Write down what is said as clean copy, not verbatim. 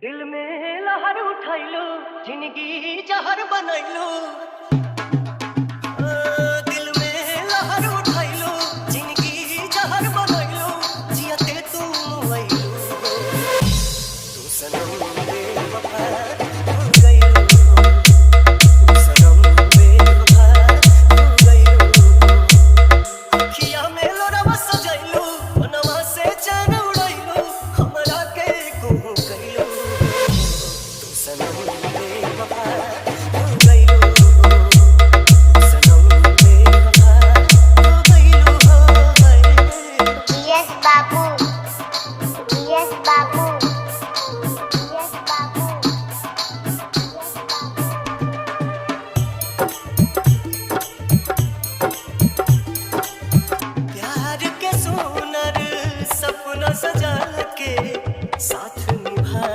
दिल में लहर उठैलू, जिंदगी जहर बनैलू। दिल में लहर उठैलू, जिंदगी जहर बनैलू। जियते तू मुइलू, तू सनम बेवफा हो गइलू। तू सनम बेवफा हो गइलू। अखिया में लोरवा सजैलू, मनवा से चैन उड़ैलू। हमरा के कहूँ कइलू, तू सनम बेवफा हो गइलू। तू सनम बेवफा हो गइलू, हो गइलू। Yes, Babu. Yes, Babu. Yes, Babu. प्यार के सुनर सपना सजा के साथ निभा